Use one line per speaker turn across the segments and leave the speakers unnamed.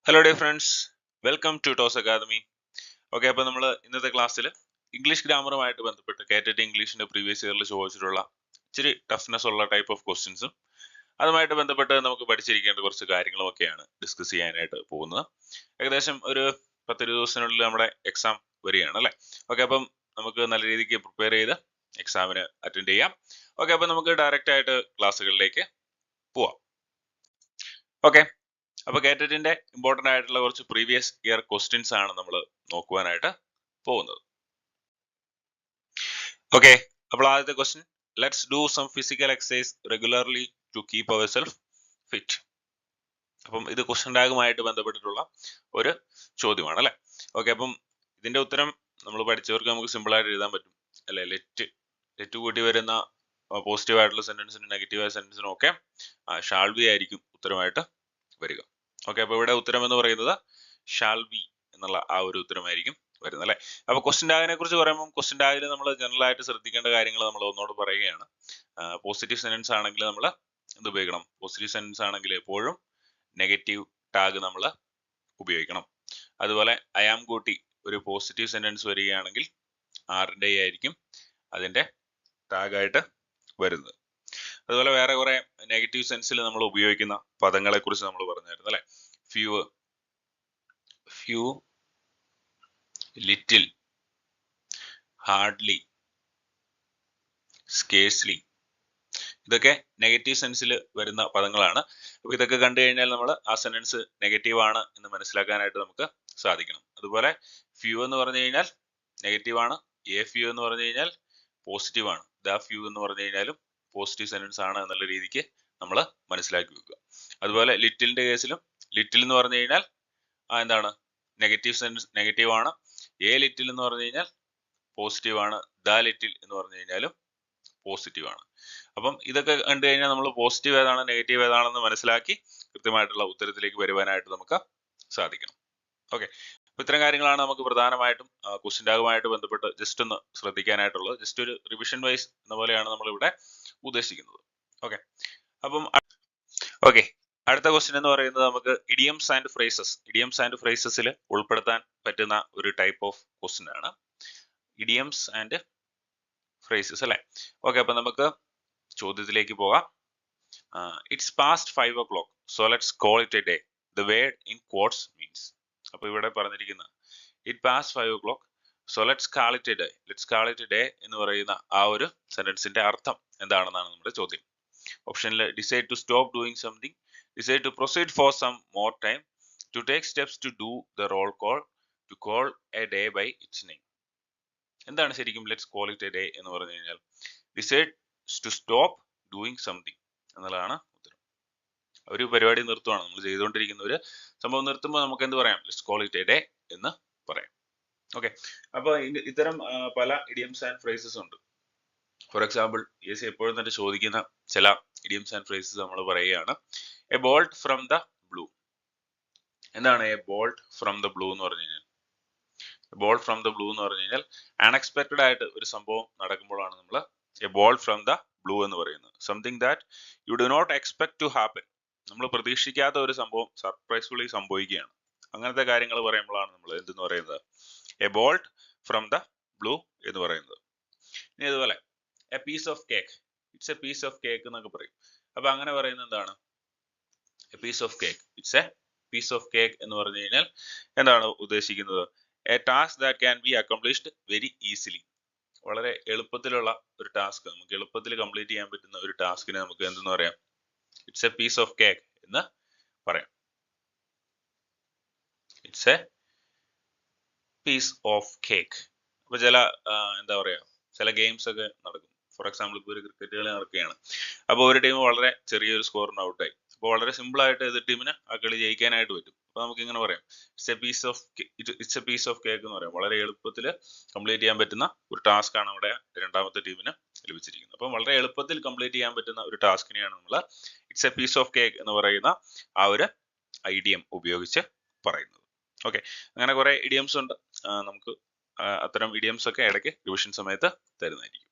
Hello dear friends, welcome to Toss Academy. Okay, അപ്പോൾ നമ്മൾ ഇന്നത്തെ ക്ലാസ്സിൽ ഇംഗ്ലീഷ് ഗ്രാമറുമായിട്ട് ബന്ധപ്പെട്ട് കേറ്ററ്റ് ഇംഗ്ലീഷിന്റെ പ്രീവിയസ് ഇയറിൽ ചോദിച്ചിട്ടുള്ള ഇച്ചിരി ടഫ്നെസ് ഉള്ള ടൈപ്പ് ഓഫ് ക്വസ്റ്റ്യൻസും അതുമായിട്ട് ബന്ധപ്പെട്ട് നമുക്ക് പഠിച്ചിരിക്കേണ്ട കുറച്ച് കാര്യങ്ങളും ഒക്കെയാണ് ഡിസ്കസ് ചെയ്യാനായിട്ട് പോകുന്നത്. ഏകദേശം ഒരു 10-20 ദിവസത്തിനുള്ളിൽ നമ്മുടെ എക്സാം വരികയാണ് അല്ലേ. ഓക്കെ, അപ്പം നമുക്ക് നല്ല രീതിക്ക് പ്രിപ്പയർ ചെയ്ത് എക്സാമിന് അറ്റൻഡ് ചെയ്യാം. ഓക്കെ, അപ്പം നമുക്ക് ഡയറക്റ്റ് ആയിട്ട് ക്ലാസ്സുകളിലേക്ക് പോവാം. ഓക്കെ, അപ്പൊ കേറ്ററ്റിന്റെ ഇമ്പോർട്ടന്റ് ആയിട്ടുള്ള കുറച്ച് പ്രീവിയസ് ഇയർ ക്വസ്റ്റ്യൻസ് ആണ് നമ്മൾ നോക്കുവാനായിട്ട് പോകുന്നത്. ഓക്കെ, അപ്പോൾ ആദ്യത്തെ question, let's do some physical exercise regularly to keep our self fit. അപ്പം ഇത് ക്വസ്റ്റ്യൻ ടാഗുമായിട്ട് ബന്ധപ്പെട്ടിട്ടുള്ള ഒരു ചോദ്യമാണ് അല്ലെ. ഓക്കെ, അപ്പം ഇതിന്റെ ഉത്തരം നമ്മൾ പഠിച്ചവർക്ക് നമുക്ക് സിമ്പിൾ ആയിട്ട് എഴുതാൻ പറ്റും അല്ലെ. ലെറ്റ് കൂട്ടി വരുന്ന പോസിറ്റീവ് ആയിട്ടുള്ള സെന്റൻസിനും നെഗറ്റീവ് ആയ സെന്റൻസിനും ഒക്കെ ഷാൾ ബി ആയിരിക്കും ഉത്തരമായിട്ട് വരിക. ഓക്കെ, അപ്പൊ ഇവിടെ ഉത്തരം എന്ന് പറയുന്നത് ഷാൽ ബി എന്നുള്ള ആ ഒരു ഉത്തരമായിരിക്കും വരുന്നത് അല്ലെ. അപ്പൊ ക്വസ്റ്റ്യൻ ടാഗിനെ കുറിച്ച് പറയുമ്പോൾ ക്വസ്റ്റ്യൻ ടാഗിൽ നമ്മൾ ജനറൽ ആയിട്ട് ശ്രദ്ധിക്കേണ്ട കാര്യങ്ങൾ നമ്മൾ ഒന്നോട് പറയുകയാണ്. പോസിറ്റീവ് സെന്റൻസ് ആണെങ്കിൽ നമ്മൾ എന്ത് ഉപയോഗിക്കണം? പോസിറ്റീവ് സെന്റൻസ് ആണെങ്കിൽ എപ്പോഴും നെഗറ്റീവ് ടാഗ് നമ്മൾ ഉപയോഗിക്കണം. അതുപോലെ ഐ ആം കൂട്ടി ഒരു പോസിറ്റീവ് സെന്റൻസ് വരികയാണെങ്കിൽ ആറിന്റെ ആയിരിക്കും അതിന്റെ ടാഗായിട്ട് വരുന്നത്. അതുപോലെ വേറെ കുറെ നെഗറ്റീവ് സെൻസിൽ നമ്മൾ ഉപയോഗിക്കുന്ന പദങ്ങളെ കുറിച്ച് നമ്മൾ പറഞ്ഞായിരുന്നു അല്ലെ. ഫ്യൂ, ലിറ്റിൽ, ഹാർഡ്ലി, സ്കേഴ്സ്ലി, ഇതൊക്കെ നെഗറ്റീവ് സെൻസിൽ വരുന്ന പദങ്ങളാണ്. അപ്പൊ ഇതൊക്കെ കണ്ടു കഴിഞ്ഞാൽ നമ്മൾ ആ സെന്റൻസ് നെഗറ്റീവ് ആണ് എന്ന് മനസ്സിലാക്കാനായിട്ട് നമുക്ക് സാധിക്കണം. അതുപോലെ ഫ്യൂ എന്ന് പറഞ്ഞു കഴിഞ്ഞാൽ നെഗറ്റീവ് ആണ്, എ ഫ്യൂ എന്ന് പറഞ്ഞു കഴിഞ്ഞാൽ പോസിറ്റീവ് ആണ്, ദ ഫ്യൂ എന്ന് പറഞ്ഞു കഴിഞ്ഞാലും പോസിറ്റീവ് സെന്റൻസ് ആണ് എന്നുള്ള രീതിക്ക് നമ്മൾ മനസ്സിലാക്കി വെക്കുക. അതുപോലെ ലിറ്റിലിന്റെ കേസിലും ലിറ്റിൽ എന്ന് പറഞ്ഞു കഴിഞ്ഞാൽ എന്താണ്? നെഗറ്റീവ് സെന്റൻസ് നെഗറ്റീവ് ആണ്. എ ലിറ്റിൽ എന്ന് പറഞ്ഞു കഴിഞ്ഞാൽ പോസിറ്റീവ് ആണ്, ദ ലിറ്റിൽ എന്ന് പറഞ്ഞു കഴിഞ്ഞാലും പോസിറ്റീവ് ആണ്. അപ്പം ഇതൊക്കെ കണ്ടു കഴിഞ്ഞാൽ നമ്മൾ പോസിറ്റീവ് ഏതാണ് നെഗറ്റീവ് ഏതാണെന്ന് മനസ്സിലാക്കി കൃത്യമായിട്ടുള്ള ഉത്തരത്തിലേക്ക് വരുവാനായിട്ട് നമുക്ക് സാധിക്കണം. ഓക്കെ, അപ്പൊ ഇത്തരം കാര്യങ്ങളാണ് നമുക്ക് പ്രധാനമായിട്ടും ക്വസ്റ്റ്യൻ ടാഗുമായിട്ട് ബന്ധപ്പെട്ട് ജസ്റ്റ് ഒന്ന് ശ്രദ്ധിക്കാനായിട്ടുള്ളത്. ജസ്റ്റ് ഒരു റിവിഷൻ വൈസ് എന്ന പോലെയാണ് നമ്മൾ ഇവിടെ ഉദ്ദേശിക്കുന്നത്. ഓക്കെ, അപ്പം ഓക്കെ, അടുത്ത ക്വസ്റ്റ്യൻ എന്ന് പറയുന്നത് നമുക്ക് idioms and phrases. Idioms and ഫ്രേസസിൽ ഉൾപ്പെടുത്താൻ പറ്റുന്ന ഒരു ടൈപ്പ് ഓഫ് ക്വസ്റ്റ്യൻ ആണ് ഇഡിയംസ് ആൻഡ് ഫ്രേസസ് അല്ലെ. ഓക്കെ, അപ്പൊ നമുക്ക് ചോദ്യത്തിലേക്ക് പോകാം. It's past 5 o'clock, so let's call it a day. The word in quotes means. അപ്പൊ ഇവിടെ പറഞ്ഞിരിക്കുന്ന it's past 5 o'clock, so let's call it a day. Let's call it a day എന്ന് പറയുന്ന ആ ഒരു സെന്റൻസിന്റെ അർത്ഥം എന്താണെന്നാണ് നമ്മുടെ ചോദ്യം. ഓപ്ഷനിൽ decide to stop doing something, decide to proceed for some more time, to take steps to do the roll call, to call a day by its name. എന്താണ് ശരിക്കും let's call it a day എന്ന് പറഞ്ഞു കഴിഞ്ഞാൽ? Decide to stop doing something എന്നുള്ളതാണ് ഉത്തരം. ഒരു പരിപാടി നിർത്തുവാണ്, നമ്മൾ ചെയ്തുകൊണ്ടിരിക്കുന്ന ഒരു സംഭവം നിർത്തുമ്പോൾ നമുക്ക് എന്ത് പറയാം? Let's call it a day എന്ന് പറയാം. ഓക്കെ, അപ്പൊ ഇത്തരം പല ഇഡിയംസ് ആൻഡ് ഫ്രേസസ് ഉണ്ട്. ഫോർ എക്സാമ്പിൾ ESE എപ്പോഴും തന്നെ ചോദിക്കുന്ന ചില ഇഡിയംസ് ആൻഡ് ഫ്രേസസ് നമ്മൾ പറയുകയാണ്. A bolt from the blue. എന്താണ് a bolt from the blue എന്ന് പറഞ്ഞു കഴിഞ്ഞാൽ? ബോൾ ഫ്രം ദ ബ്ലൂ എന്ന് പറഞ്ഞു കഴിഞ്ഞാൽ അൺഎക്സ്പെക്ടഡ് ആയിട്ട് ഒരു സംഭവം നടക്കുമ്പോഴാണ് നമ്മൾ a ball from the blue എന്ന് പറയുന്നത്. Something that you do not expect to happen. നമ്മൾ പ്രതീക്ഷിക്കാത്ത ഒരു സംഭവം സർപ്രൈസ്ഫുള്ളി സംഭവിക്കുകയാണ്. അങ്ങനത്തെ കാര്യങ്ങൾ പറയുമ്പോഴാണ് നമ്മൾ എന്തെന്ന് പറയുന്നത്? A bolt from the blue എന്ന് പറയുന്നത്. ഇനി അതുപോലെ a piece of cake, it's a piece of cake എന്നൊക്കെ പറയും. അപ്പൊ അങ്ങനെ പറയുന്നത് എന്താണ്? A piece of cake, it's a piece of cake എന്ന് പറഞ്ഞു കഴിഞ്ഞാൽ എന്താണ് ഉദ്ദേശിക്കുന്നത്? A task that can be accomplished very easily. വളരെ എളുപ്പത്തിലുള്ള ഒരു ടാസ്ക്, നമുക്ക് എളുപ്പത്തിൽ കംപ്ലീറ്റ് ചെയ്യാൻ പറ്റുന്ന ഒരു ടാസ്കിനെ നമുക്ക് എന്തെന്ന് പറയാം? It's a piece of cake എന്ന് പറയാം. It's a piece of cake. അപ്പൊ ചില എന്താ പറയാ, ചില ഗെയിംസ് ഒക്കെ നടക്കും. ഫോർ എക്സാമ്പിൾ ഇപ്പോൾ ഒരു ക്രിക്കറ്റ് കളി നടക്കുകയാണ്. അപ്പോൾ ഒരു ടീം വളരെ ചെറിയൊരു സ്കോറിന് ഔട്ടായി. അപ്പോൾ വളരെ സിമ്പിൾ ആയിട്ട് എതിർ ടീമിന് ആ കളി ജയിക്കാനായിട്ട് പറ്റും. അപ്പൊ നമുക്ക് ഇങ്ങനെ പറയാം, it's a piece of cake എന്ന് പറയാം. വളരെ എളുപ്പത്തിൽ കംപ്ലീറ്റ് ചെയ്യാൻ പറ്റുന്ന ഒരു ടാസ്ക് ആണ് അവിടെ രണ്ടാമത്തെ ടീമിന് ലഭിച്ചിരിക്കുന്നത്. അപ്പം വളരെ എളുപ്പത്തിൽ കംപ്ലീറ്റ് ചെയ്യാൻ പറ്റുന്ന ഒരു ടാസ്കിനെയാണ് നമ്മൾ it's a piece of cake എന്ന് പറയുന്ന ആ ഒരു ഐഡിയം ഉപയോഗിച്ച് പറയുന്നത്. ഓക്കെ, അങ്ങനെ കുറെ ഇഡിയംസ് ഉണ്ട്. നമുക്ക് അത്തരം ഇഡിയംസ് ഒക്കെ ഇടയ്ക്ക് റിവിഷൻ സമയത്ത് തരുന്നതായിരിക്കും.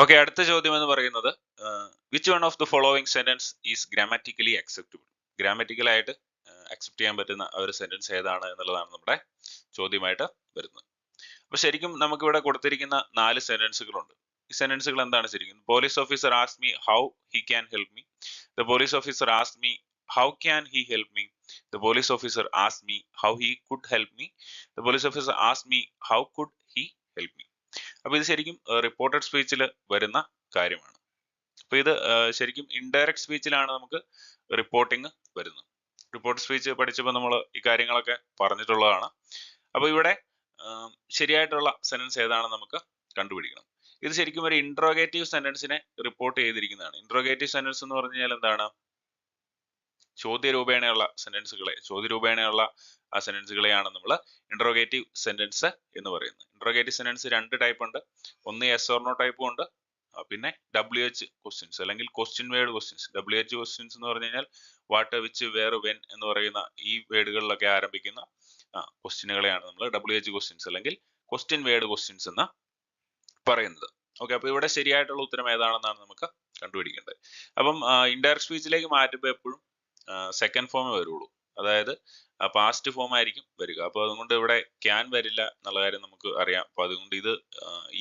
ഓക്കെ, അടുത്ത ചോദ്യം എന്ന് പറയുന്നത് which one of the following sentence is grammatically acceptable. Grammatical ആയിട്ട് അക്സെപ്റ്റ് ചെയ്യാൻ പറ്റുന്ന ഒരു സെന്റൻസ് ഏതാണ് എന്നുള്ളതാണ് നമ്മുടെ ചോദ്യമായിട്ട് വരുന്നത്. അപ്പൊ ശരിക്കും നമുക്ക് ഇവിടെ കൊടുത്തിരിക്കുന്ന 4 സെന്റൻസുകളുണ്ട്. ഈ സെന്റൻസുകൾ എന്താണ് ശരിക്കും? Police officer ask me how he can help me. The police officer ask me how can he help me. The police officer ask me how he could help me. The police officer ask me how could he help me. അപ്പൊ ഇത് ശരിക്കും reported സ്പീച്ചിൽ വരുന്ന കാര്യമാണ്. അപ്പൊ ഇത് ശരിക്കും indirect സ്പീച്ചിലാണ് നമുക്ക് reporting വരുന്നത്. റിപ്പോർട്ട് സ്പീച്ച് പഠിച്ചപ്പോൾ നമ്മൾ ഈ കാര്യങ്ങളൊക്കെ പറഞ്ഞിട്ടുള്ളതാണ്. അപ്പൊ ഇവിടെ ശരിയായിട്ടുള്ള സെന്റൻസ് ഏതാണെന്ന് നമുക്ക് കണ്ടുപിടിക്കണം. ഇത് ശരിക്കും ഒരു ഇൻട്രോഗേറ്റീവ് സെന്റൻസിനെ റിപ്പോർട്ട് ചെയ്തിരിക്കുന്നതാണ്. ഇൻട്രോഗേറ്റീവ് സെന്റൻസ് എന്ന് പറഞ്ഞു കഴിഞ്ഞാൽ എന്താണ്? ചോദ്യരൂപേണയുള്ള ആ സെന്റൻസുകളെയാണ് നമ്മൾ ഇൻട്രോഗേറ്റീവ് സെന്റൻസ് എന്ന് പറയുന്നത്. ഇൻട്രോഗേറ്റീവ് സെന്റൻസ് 2 ടൈപ്പ് ഉണ്ട്. ഒന്ന് യെസ് ഓർ നോ ടൈപ്പും ഉണ്ട്, പിന്നെ WH ക്വസ്റ്റ്യൻസ് അല്ലെങ്കിൽ question word questions. WH questions എന്ന് പറഞ്ഞു കഴിഞ്ഞാൽ വാട്ട്, വിച്ച്, വേർ, വെൻ എന്ന് പറയുന്ന ഈ വേർഡുകളിലൊക്കെ ആരംഭിക്കുന്ന ക്വസ്റ്റ്യനുകളെയാണ് നമ്മൾ WH ക്വസ്റ്റ്യൻസ് അല്ലെങ്കിൽ ക്വസ്റ്റ്യൻ വേർഡ് ക്വസ്റ്റ്യൻസ് എന്ന് പറയുന്നത്. ഓക്കെ, അപ്പൊ ഇവിടെ ശരിയായിട്ടുള്ള ഉത്തരം ഏതാണെന്നാണ് നമുക്ക് കണ്ടുപിടിക്കേണ്ടത്. അപ്പം ഇൻഡയറക്റ്റ് സ്പീച്ചിലേക്ക് മാറ്റുമ്പോൾ എപ്പോഴും സെക്കൻഡ് ഫോമേ വരുള്ളൂ, അതായത് പാസ്റ്റ് ഫോം ആയിരിക്കും വരിക. അപ്പൊ അതുകൊണ്ട് ഇവിടെ ക്യാൻ വരില്ല എന്നുള്ള കാര്യം നമുക്ക് അറിയാം. അപ്പൊ അതുകൊണ്ട് ഇത്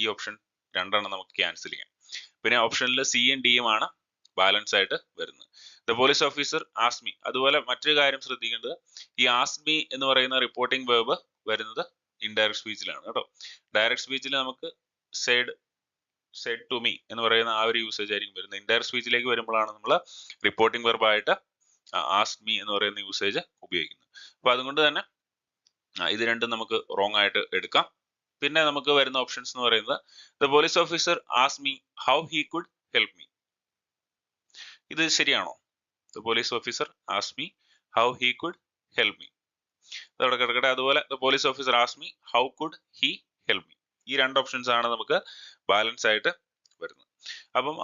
ഈ ഓപ്ഷൻ 2 നമുക്ക് ക്യാൻസൽ ചെയ്യാം. പിന്നെ ഓപ്ഷനിൽ സിയും ഡിയും ആണ് ബാലൻസ് ആയിട്ട് വരുന്നത്. The police officer ask me. അതുപോലെ മറ്റൊരു കാര്യം ശ്രദ്ധിക്കേണ്ടത്, ഈ ആസ്ക് മീ എന്ന് പറയുന്ന റിപ്പോർട്ടിംഗ് വേർബ് വരുന്നത് ഇൻഡയറക്റ്റ് സ്പീച്ചിലാണ് കേട്ടോ. ഡയറക്റ്റ് സ്പീച്ചിൽ നമുക്ക് സെഡ് ടു മീ എന്ന് പറയുന്ന ആ ഒരു യൂസേജ് ആയിരിക്കും വരുന്നത്. ഇൻഡയറക്റ്റ് സ്പീച്ചിലേക്ക് വരുമ്പോഴാണ് നമ്മൾ റിപ്പോർട്ടിംഗ് വെർബായിട്ട് ആസ്ക് മീ എന്ന് പറയുന്ന യൂസേജ് ഉപയോഗിക്കുന്നത്. അപ്പൊ അതുകൊണ്ട് തന്നെ ഇത് രണ്ടും നമുക്ക് റോങ് ആയിട്ട് എടുക്കാം. പിന്നെ നമുക്ക് വരുന്ന ഓപ്ഷൻസ് എന്ന് പറയുന്നത് the police officer ask me how he could help me. ഇത് ശരിയാണോ? The police officer ask me how he could help me. അതവിടെ കിടക്കട്ടെ. അതുപോലെ the police officer ask me how could he help me. ഈ 2 options ആണ് നമുക്ക് balance ആയിട്ട് വരുന്നത്. അപ്പം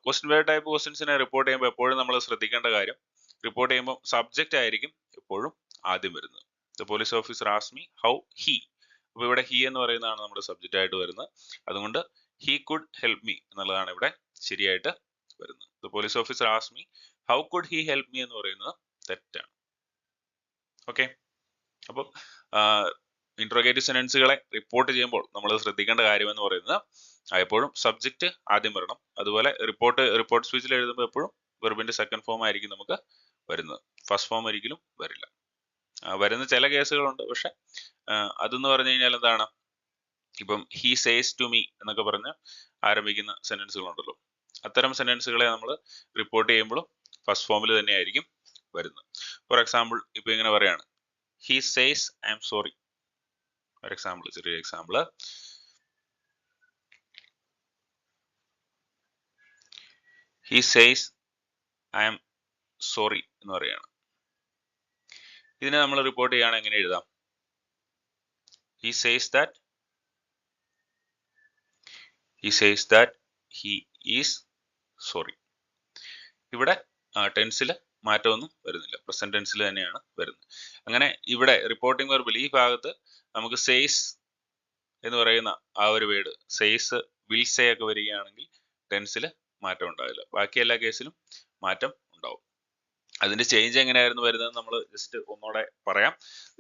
ക്വസ്റ്റ്യൻ വേർഡ് ടൈപ്പ് ക്വസ്റ്റ്യൻസിനെ റിപ്പോർട്ട് ചെയ്യുമ്പോൾ എപ്പോഴും നമ്മൾ ശ്രദ്ധിക്കേണ്ട കാര്യം, റിപ്പോർട്ട് ചെയ്യുമ്പോൾ സബ്ജക്റ്റ് ആയിരിക്കും എപ്പോഴും ആദ്യം വരുന്നത്. The police officer ask me how he. അപ്പൊ ഇവിടെ ഹി എന്ന് പറയുന്നതാണ് നമ്മുടെ സബ്ജക്റ്റ് ആയിട്ട് വരുന്നത്. അതുകൊണ്ട് ഹി കുഡ് ഹെൽപ്പ് മീ എന്നുള്ളതാണ് ഇവിടെ ശരിയായിട്ട് വരുന്നത്. The police officer ask me how could he help me എന്ന് പറയുന്നത് തെറ്റാണ്. ഓക്കെ, അപ്പം ഇൻട്രോഗേറ്റീവ് സെന്റൻസുകളെ റിപ്പോർട്ട് ചെയ്യുമ്പോൾ നമ്മൾ ശ്രദ്ധിക്കേണ്ട കാര്യം എന്ന് പറയുന്നത് എപ്പോഴും സബ്ജക്റ്റ് ആദ്യം വരണം. അതുപോലെ റിപ്പോർട്ട് സ്പീച്ചിൽ എഴുതുമ്പോൾ എപ്പോഴും വെർബിന്റെ സെക്കൻഡ് ഫോം ആയിരിക്കും നമുക്ക് വരുന്നത്. ഫസ്റ്റ് ഫോം ഒരിക്കലും വരില്ല. വരുന്ന ചില കേസുകളുണ്ട്, പക്ഷെ അതെന്ന് പറഞ്ഞു കഴിഞ്ഞാൽ എന്താണ്, ഇപ്പം ഹി സേസ് ടു മീ എന്നൊക്കെ പറഞ്ഞ് ആരംഭിക്കുന്ന സെന്റൻസുകളുണ്ടല്ലോ, അത്തരം സെന്റൻസുകളെ നമ്മൾ റിപ്പോർട്ട് ചെയ്യുമ്പോഴും ഫസ്റ്റ് ഫോമിൽ തന്നെ ആയിരിക്കും വരുന്നത്. ഫോർ എക്സാമ്പിൾ ഇപ്പൊ ഇങ്ങനെ പറയാണ്, he says I am sorry. ഒരു എക്സാമ്പിൾ, ചെറിയ example, he says I am sorry എന്ന് പറയാണ്. ഇതിനെ നമ്മൾ റിപ്പോർട്ട് ചെയ്യുകയാണ് എങ്ങനെ എഴുതാം? He says that he is sorry. ഇവിടെ ടെൻസിൽ മാറ്റമൊന്നും വരുന്നില്ല, പ്രസന്റ് ടെൻസിൽ തന്നെയാണ് വരുന്നത്. അങ്ങനെ ഇവിടെ റിപ്പോർട്ടിംഗ് വെർബിൽ ഈ ഭാഗത്ത് നമുക്ക് സേസ് എന്ന് പറയുന്ന ആ ഒരു വേർഡ് സേസ്, വിൽ സേ ഒക്കെ വരികയാണെങ്കിൽ ടെൻസിൽ മാറ്റം ഉണ്ടാവില്ല. ബാക്കി എല്ലാ കേസിലും മാറ്റം ഉണ്ടാവും. അതിന്റെ ചേഞ്ച് എങ്ങനെയായിരുന്നു വരുന്നത് നമ്മൾ ജസ്റ്റ് ഒന്നുകൂടെ പറയാം.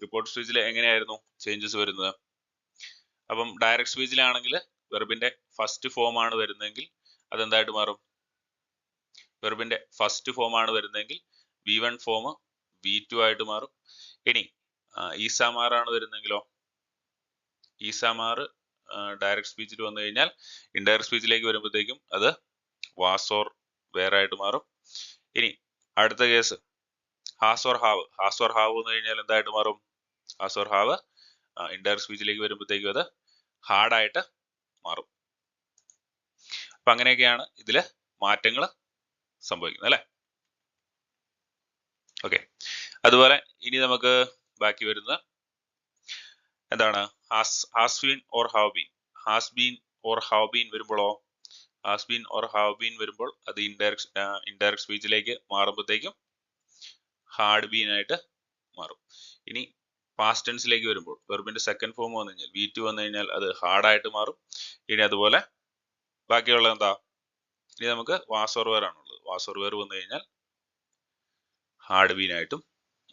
റിപ്പോർട്ട് സ്പീച്ചിൽ എങ്ങനെയായിരുന്നു ചേഞ്ചസ് വരുന്നത്? അപ്പം ഡയറക്റ്റ് സ്പീച്ചിലാണെങ്കിൽ വെർബിന്റെ ഫസ്റ്റ് ഫോം ആണ് വരുന്നതെങ്കിൽ അതെന്തായിട്ട് മാറും? വെർബിന്റെ ഫസ്റ്റ് ഫോം ആണ് വരുന്നതെങ്കിൽ V1 ഫോം V2 ആയിട്ട് മാറും. ഇനി ഈസാമാർ ആണ് വരുന്നെങ്കിലോ, ഈസാമാർ ഡയറക്റ്റ് സ്പീച്ചിൽ വന്നു കഴിഞ്ഞാൽ ഇൻഡയറക്റ്റ് സ്പീച്ചിലേക്ക് വരുമ്പോഴത്തേക്കും അത് വാസ് ഓർ വേർ ആയിട്ട് മാറും. ഇനി അടുത്ത കേസ് ഹാസ് ഓർ ഹാവ് എന്ന് കഴിഞ്ഞാൽ എന്തായിട്ട് മാറും? ഹാസ് ഓർ ഹാവ് ഇൻഡയറക്റ്റ് സ്പീച്ചിലേക്ക് വരുമ്പോഴത്തേക്കും അത് ഹാർഡ് ആയിട്ട് മാറും. അപ്പൊ അങ്ങനെയൊക്കെയാണ് ഇതില് മാറ്റങ്ങൾ സംഭവിക്കുന്നത് അല്ലെ. ഓക്കെ, അതുപോലെ ഇനി നമുക്ക് ബാക്കി വരുന്നത് എന്താണ്? Has been or have been. Has been or have been വരുമ്പോഴോ, has been or have been വരുമ്പോൾ അത് ഇൻഡയറക്റ്റ് സ്പീച്ചിലേക്ക് മാറുമ്പോഴത്തേക്കും ഹാർഡ് ബീൻ ആയിട്ട് മാറും. ഇനി പാസ്റ്റ് ടെൻസിലേക്ക് വരുമ്പോൾ വെർബിന്റെ സെക്കൻഡ് ഫോം വന്നു കഴിഞ്ഞാൽ V2 വന്നു കഴിഞ്ഞാൽ അത് ഹാർഡ് ആയിട്ട് മാറും. ഇനി അതുപോലെ ബാക്കിയുള്ള എന്താ, ഇനി നമുക്ക് വാസ് ഓർ വേർ ആണുള്ളത്. വാസ് ഓർ വേർ വന്നു കഴിഞ്ഞാൽ ഹാർഡ് ബീൻ ആയിട്ടും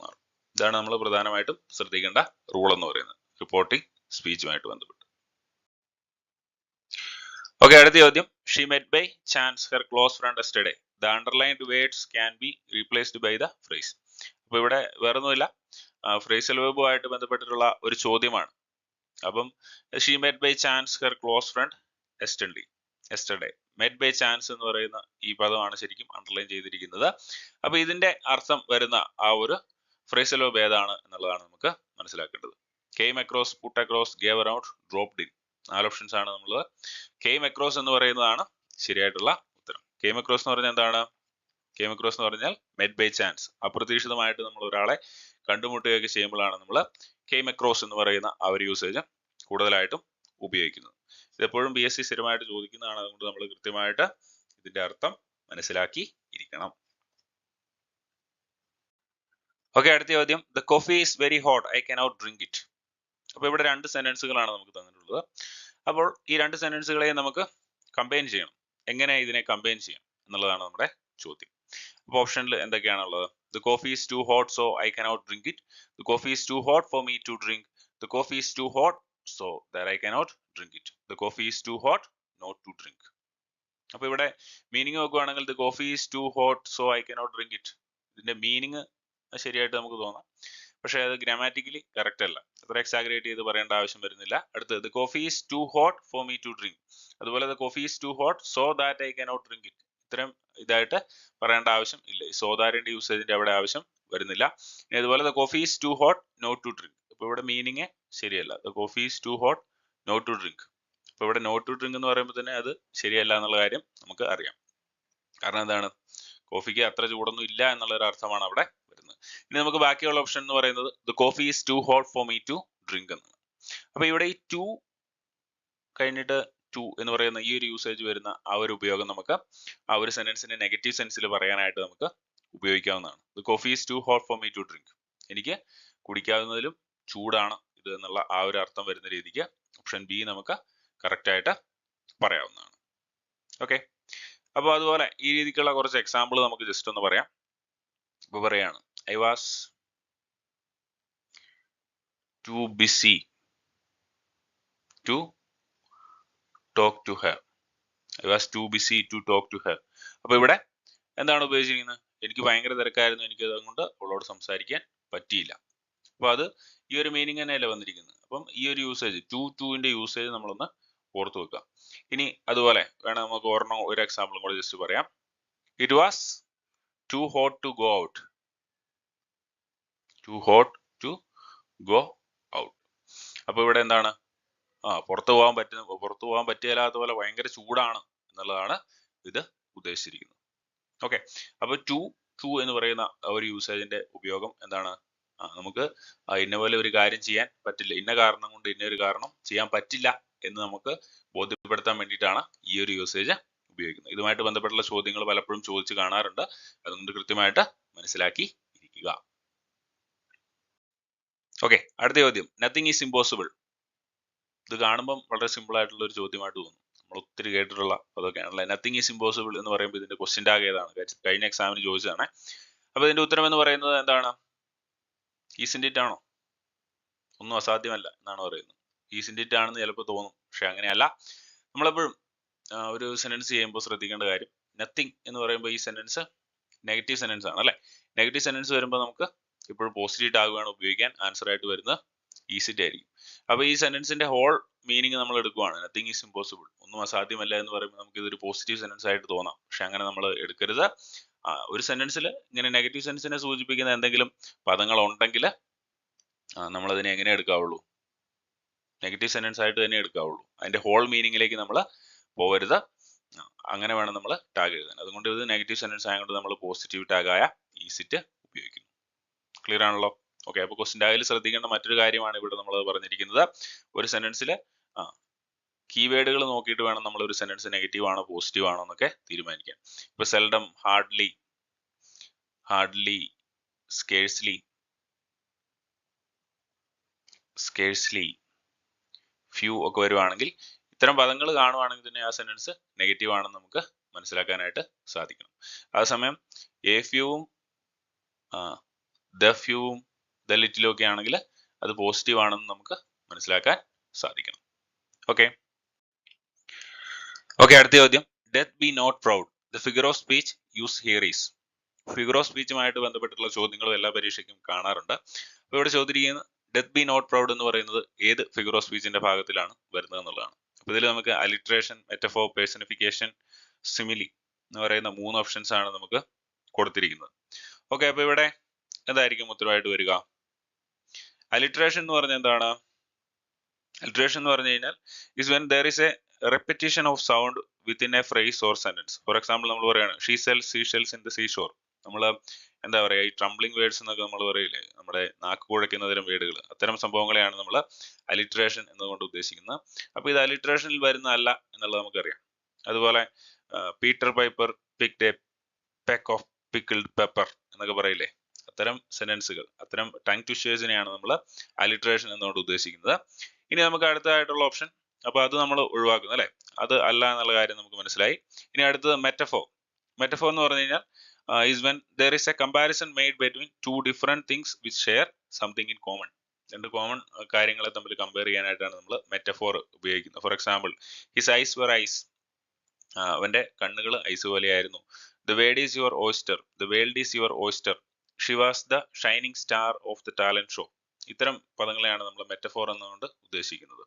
മാറും. ഇതാണ് നമ്മൾ പ്രധാനമായിട്ടും ശ്രദ്ധിക്കേണ്ട റൂൾ എന്ന് പറയുന്നത് റിപ്പോർട്ടിംഗ് സ്പീച്ചുമായിട്ട് ബന്ധപ്പെട്ട്. ഓക്കെ, അടുത്ത ചോദ്യം. She met by chance her close friend yesterday. The underlined words can be replaced by the phrase. അപ്പൊ ഇവിടെ വേറൊന്നുമില്ല, ഫ്രേസൽ വെർബുമായിട്ട് ബന്ധപ്പെട്ടിട്ടുള്ള ഒരു ചോദ്യമാണ്. അപ്പം she met by chance her close friend yesterday. Met by chance എന്ന് പറയുന്ന ഈ പദമാണ് ശരിക്കും അണ്ടർലൈൻ ചെയ്തിരിക്കുന്നത്. അപ്പൊ ഇതിന്റെ അർത്ഥം വരുന്ന ആ ഒരു ഫ്രേസൽ വെർബ് ഏതാണ് എന്നുള്ളതാണ് നമുക്ക് മനസ്സിലാക്കേണ്ടത്. Came across, put across, gave around, dropped in. 4 options ആണ് നമ്മൾ. കെയിം അക്രോസ് എന്ന് പറയുന്നതാണ് ശരിയായിട്ടുള്ള ഉത്തരം. കെയിം അക്രോസ് എന്ന് പറഞ്ഞാൽ എന്താണ്? കെയിം അക്രോസ് എന്ന് പറഞ്ഞാൽ മെറ്റ് ബൈ ചാൻസ്, അപ്രതീക്ഷിതമായിട്ട് നമ്മൾ ഒരാളെ കണ്ടുമുട്ടുകയൊക്കെ ചെയ്യുമ്പോഴാണ് നമ്മൾ കെയിം അക്രോസ് എന്ന് പറയുന്ന ആ ഒരു യൂസേജ് കൂടുതലായിട്ടും ഉപയോഗിക്കുന്നത്. ഇതെപ്പോഴും PSC സ്ഥിരമായിട്ട് ചോദിക്കുന്നതാണ്. അതുകൊണ്ട് നമ്മൾ കൃത്യമായിട്ട് ഇതിന്റെ അർത്ഥം മനസ്സിലാക്കി ഇരിക്കണം. ഓക്കെ, അടുത്ത ചോദ്യം. The coffee is very hot, I cannot drink it. അപ്പൊ ഇവിടെ 2 സെന്റൻസുകളാണ് നമുക്ക് തന്നിട്ടുള്ളത്. അപ്പോൾ ഈ 2 സെന്റൻസുകളെയും നമുക്ക് കമ്പൈൻ ചെയ്യണം. എങ്ങനെ ഇതിനെ കമ്പൈൻ ചെയ്യാം എന്നുള്ളതാണ് നമ്മുടെ ചോദ്യം. അപ്പൊ ഓപ്ഷനിൽ എന്തൊക്കെയാണുള്ളത്? The coffee is too hot so I cannot drink it. The coffee is too hot for me to drink. The coffee is too hot so that I cannot drink it. The coffee is too hot not to drink. അപ്പൊ ഇവിടെ meaning നോക്കുകയാണെങ്കിൽ the coffee is too hot so I cannot drink it, ഇതിന്റെ meaning ശരിയായിട്ട് നമുക്ക് തോന്നാം, പക്ഷെ അത് grammatically correct അല്ല. അത്ര എക്സാഗ്രേറ്റ് ചെയ്ത് പറയേണ്ട ആവശ്യം വരുന്നില്ല. അടുത്തത് the coffee is too hot for me to drink. അതുപോലെ the coffee is too hot so that I cannot drink it. ഇത്തരം ഇതായിട്ട് പറയേണ്ട ആവശ്യം ഇല്ല. ഈ സോ ദാറ്റിന്റെ യൂസേജിന്റെ അവിടെ ആവശ്യം വരുന്നില്ല. ഇനി അതുപോലെ the coffee is too hot not to drink. അപ്പൊ ഇവിടെ മീനിങ് ശരിയല്ല. The coffee is too hot not to drink. അപ്പൊ ഇവിടെ നോട്ട് ടു ഡ്രിങ്ക് എന്ന് പറയുമ്പോൾ തന്നെ അത് ശരിയല്ല എന്നുള്ള കാര്യം നമുക്ക് അറിയാം. കാരണം എന്താണ്? കോഫിക്ക് അത്ര ചൂടൊന്നും ഇല്ല എന്നുള്ള ഒരു അർത്ഥമാണ് അവിടെ വരുന്നത്. ഇനി നമുക്ക് ബാക്കിയുള്ള ഓപ്ഷൻ എന്ന് പറയുന്നത് the coffee is too hot for me to drink എന്നാണ്. അപ്പൊ ഇവിടെ ഈ ടു കഴിഞ്ഞിട്ട് ടു എന്ന് പറയുന്ന ഈ ഒരു യൂസേജ് വരുന്ന ആ ഒരു ഉപയോഗം നമുക്ക് ആ ഒരു സെന്റൻസിന്റെ നെഗറ്റീവ് സെൻസിൽ പറയാനായിട്ട് നമുക്ക് ഉപയോഗിക്കാവുന്നതാണ്. The coffee is too hot for me to drink. എനിക്ക് കുടിക്കാവുന്നതിലും ചൂടാണ് ഇത് എന്നുള്ള ആ ഒരു അർത്ഥം വരുന്ന രീതിക്ക് ഓപ്ഷൻ ബി നമുക്ക് കറക്റ്റ് ആയിട്ട് പറയാവുന്നതാണ്. ഓക്കെ, അപ്പോൾ അതുപോലെ ഈ രീതിക്കുള്ള കുറച്ച് എക്സാമ്പിൾ നമുക്ക് ജസ്റ്റ് ഒന്ന് പറയാം. ഇപ്പൊ പറയാണ്, I was too busy to talk to her. I was too busy to talk to her. അപ്പൊ ഇവിടെ എന്താണ് ഉപയോഗിച്ചിരിക്കുന്നത്? എനിക്ക് ഭയങ്കര തിരക്കായിരുന്നു, എനിക്ക് അതുകൊണ്ട് അവളോട് സംസാരിക്കാൻ പറ്റിയില്ല. അപ്പൊ അത് ഈ ഒരു മീനിങ് തന്നെയല്ലേ വന്നിരിക്കുന്നത്. അപ്പം ഈ ഒരു യൂസേജ് ടുവിന്റെ യൂസേജ് നമ്മളൊന്ന് ഓർത്തു വെക്കുക. ഇനി അതുപോലെ വേണം നമുക്ക് ഒരു എക്സാമ്പിളും കൂടെ ജസ്റ്റ് പറയാം. It was too hot to go out. Too hot to go out. അപ്പൊ ഇവിടെ എന്താണ്? പുറത്തു പോകാൻ പറ്റിയല്ലാത്ത പോലെ ഭയങ്കര ചൂടാണ് എന്നുള്ളതാണ് ഇത് ഉദ്ദേശിച്ചിരിക്കുന്നത്. ഓക്കെ, അപ്പൊ ടു എന്ന് പറയുന്ന ഒരു യൂസേജിന്റെ ഉപയോഗം എന്താണ്? നമുക്ക് ഇന്ന പോലെ ഒരു കാര്യം ചെയ്യാൻ പറ്റില്ല, ഇന്ന കാരണം കൊണ്ട് ഇന്ന ഒരു കാരണം ചെയ്യാൻ പറ്റില്ല എന്ന് നമുക്ക് ബോധ്യപ്പെടുത്താൻ വേണ്ടിയിട്ടാണ് ഈ ഒരു യൂസേജ് ഉപയോഗിക്കുന്നത്. ഇതുമായിട്ട് ബന്ധപ്പെട്ടുള്ള ചോദ്യങ്ങൾ പലപ്പോഴും ചോദിച്ചു കാണാറുണ്ട്. അതുകൊണ്ട് കൃത്യമായിട്ട് മനസ്സിലാക്കി ഇരിക്കുക. ഓക്കെ, അടുത്ത ചോദ്യം. Nothing is impossible. ഇത് കാണുമ്പം വളരെ സിമ്പിൾ ആയിട്ടുള്ള ഒരു ചോദ്യമായിട്ട് തോന്നും. നമ്മൾ ഒത്തിരി കേട്ടിട്ടുള്ള അതൊക്കെയാണല്ലേ. നത്തിങ് ഈസ് ഇമ്പോസിബിൾ എന്ന് പറയുമ്പോൾ ഇതിന്റെ ക്വസ്റ്റ്യൻ ടാഗ് ഏതാണ്? കഴിഞ്ഞ എക്സാമിന് ചോദിച്ചതാണ്. അപ്പൊ ഇതിന്റെ ഉത്തരം എന്ന് പറയുന്നത് എന്താണ്? ഈസിൻഡ് ഇറ്റ് ആണോ? ഒന്നും അസാധ്യമല്ല എന്നാണ് പറയുന്നത്. ഈസിൻഡ് ഇറ്റ് ആണെന്ന് ചിലപ്പോൾ തോന്നും, പക്ഷെ അങ്ങനെയല്ല. നമ്മളെപ്പോഴും ഒരു സെന്റൻസ് ചെയ്യുമ്പോൾ ശ്രദ്ധിക്കേണ്ട കാര്യം, നത്തിങ് എന്ന് പറയുമ്പോൾ ഈ സെന്റൻസ് നെഗറ്റീവ് സെന്റൻസ് ആണ് അല്ലെ. നെഗറ്റീവ് സെന്റൻസ് വരുമ്പോൾ നമുക്ക് ഇപ്പോഴും പോസിറ്റീവ് ടാഗ് വേണം ഉപയോഗിക്കാൻ. ആൻസർ ആയിട്ട് വരുന്നത് ഈസിറ്റ് ആയിരിക്കും. അപ്പൊ ഈ സെന്റൻസിന്റെ ഹോൾ മീനിങ് നമ്മൾ എടുക്കുവാണ്. നത്തിങ് ഈസ് ഇമ്പോസിബിൾ, ഒന്നും അസാധ്യമല്ല എന്ന് പറയുമ്പോൾ നമുക്ക് ഇതൊരു പോസിറ്റീവ് സെന്റൻസ് ആയിട്ട് തോന്നാം, പക്ഷെ അങ്ങനെ നമ്മൾ എടുക്കരുത്. ഒരു സെന്റൻസിൽ ഇങ്ങനെ നെഗറ്റീവ് സെൻസിനെ സൂചിപ്പിക്കുന്ന എന്തെങ്കിലും പദങ്ങൾ ഉണ്ടെങ്കിൽ നമ്മൾ അതിനെ എങ്ങനെ എടുക്കാവുള്ളൂ? നെഗറ്റീവ് സെന്റൻസ് ആയിട്ട് തന്നെ എടുക്കാവുള്ളൂ. അതിന്റെ ഹോൾ മീനിങ്ങിലേക്ക് നമ്മൾ പോകരുത്. അങ്ങനെ വേണം നമ്മൾ ടാഗ് എഴുതാൻ. അതുകൊണ്ട് ഇത് നെഗറ്റീവ് സെന്റൻസ് ആയതുകൊണ്ട് നമ്മൾ പോസിറ്റീവ് ടാഗായ ഈസിറ്റ് ഉപയോഗിക്കുന്നു. ക്ലിയർ ആണല്ലോ? ഓക്കെ, അപ്പൊ ക്വസ്റ്റ്യൻ ടാഗിൽ ശ്രദ്ധിക്കേണ്ട മറ്റൊരു കാര്യമാണ് ഇവിടെ നമ്മൾ പറഞ്ഞിരിക്കുന്നത്. ഒരു സെന്റൻസിൽ കീവേഡുകൾ നോക്കിയിട്ട് വേണം നമ്മൾ ഒരു സെന്റൻസ് നെഗറ്റീവ് ആണോ പോസിറ്റീവ് ആണോ എന്നൊക്കെ തീരുമാനിക്കാൻ. ഇപ്പൊ സെൽഡം, ഹാർഡ്ലി, സ്കേഴ്സ്ലി, ഫ്യൂ ഒക്കെ വരുവാണെങ്കിൽ, ഇത്തരം പദങ്ങൾ കാണുവാണെങ്കിൽ തന്നെ ആ സെന്റൻസ് നെഗറ്റീവ് ആണെന്ന് നമുക്ക് മനസ്സിലാക്കാനായിട്ട് സാധിക്കണം. അതേസമയം എ ഫ്യൂവും ദ ഫ്യൂവും ദ ലിറ്റിലും ഒക്കെ ആണെങ്കിൽ അത് പോസിറ്റീവ് ആണെന്ന് നമുക്ക് മനസ്സിലാക്കാൻ സാധിക്കണം. ഓക്കെ ഓക്കെ, അടുത്ത ചോദ്യം. Death be not proud, the figure of speech use here is. Figure of സ്പീച്ചുമായിട്ട് ബന്ധപ്പെട്ടുള്ള ചോദ്യങ്ങളും എല്ലാ പരീക്ഷയ്ക്കും കാണാറുണ്ട്. അപ്പോൾ ഇവിടെ ചോദിച്ചിരിക്കുന്നത് ഡെത്ത് ബി നോട്ട് പ്രൗഡ് എന്ന് പറയുന്നത് ഏത് ഫിഗർ ഓഫ് സ്പീച്ചിന്റെ ഭാഗത്തിലാണ് വരുന്നത് എന്നുള്ളതാണ്. അപ്പോൾ ഇതിൽ നമുക്ക് അലിട്രേഷൻ, മെറ്റഫോർ, പേഴ്സണിഫിക്കേഷൻ, സിമിലി എന്ന് പറയുന്ന 3 ഓപ്ഷൻസ് ആണ് നമുക്ക് കൊടുത്തിരിക്കുന്നത്. ഓക്കെ, അപ്പോൾ ഇവിടെ എന്തായിരിക്കും ഉത്തരവായിട്ട് വരിക? അലിട്രേഷൻ എന്ന് പറഞ്ഞാൽ എന്താണ്? അലിട്രേഷൻ എന്ന് പറഞ്ഞു കഴിഞ്ഞാൽ is when there is a repetition of sound within a phrase or sentence. For example നമ്മൾ പറയാണ് she sells sea shells in the sea shore. നമ്മൾ എന്താ പറയുക, ഈ ട്രംബ്ലിംഗ് വേർഡ്സ് എന്നൊക്കെ നമ്മൾ പറയില്ലേ, നമ്മുടെ നാക്ക് കുഴയ്ക്കുന്ന തരം വേർഡുകൾ, അത്തരം സംഭവങ്ങളെയാണ് നമ്മൾ അലിട്രേഷൻ എന്നതുകൊണ്ട് ഉദ്ദേശിക്കുന്നത്. അപ്പോൾ ഇത് അലിട്രേഷനിൽ വരുന്ന അല്ല എന്നുള്ളത് നമുക്കറിയാം. അതുപോലെ Peter Piper picked a peck of pickled pepper എന്നൊക്കെ പറയില്ലേ, അത്തരം സെന്റൻസുകൾ, അത്തരം ടങ് ട്വിസ്റ്റേഴ്സിനെയാണ് നമ്മൾ അലിട്രേഷൻ എന്നുകൊണ്ട് ഉദ്ദേശിക്കുന്നത്. ഇനി നമുക്ക് അടുത്തതായിട്ടുള്ള ഓപ്ഷൻ, അപ്പൊ അത് നമ്മൾ ഒഴിവാക്കുന്നു അല്ലെ, അത് അല്ല എന്നുള്ള കാര്യം നമുക്ക് മനസ്സിലായി. ഇനി അടുത്തത് മെറ്റഫോർ. മെറ്റഫോർ എന്ന് പറഞ്ഞു കഴിഞ്ഞാൽ is when there is a comparison made between two different things which share something in common. രണ്ട് കോമൺ കാര്യങ്ങളെ തമ്മിൽ കമ്പയർ ചെയ്യാനായിട്ടാണ് നമ്മൾ മെറ്റഫോർ ഉപയോഗിക്കുന്നത്. For example his eyes were ice, അവന്റെ കണ്ണുകൾ ഐസ് പോലെയായിരുന്നു. the world is your oyster, the world is your oyster, she was the shining star of the talent show. ഇത്തരം പദങ്ങളെയാണ് നമ്മൾ മെറ്റഫോർ എന്നുകൊണ്ട് ഉദ്ദേശിക്കുന്നത്.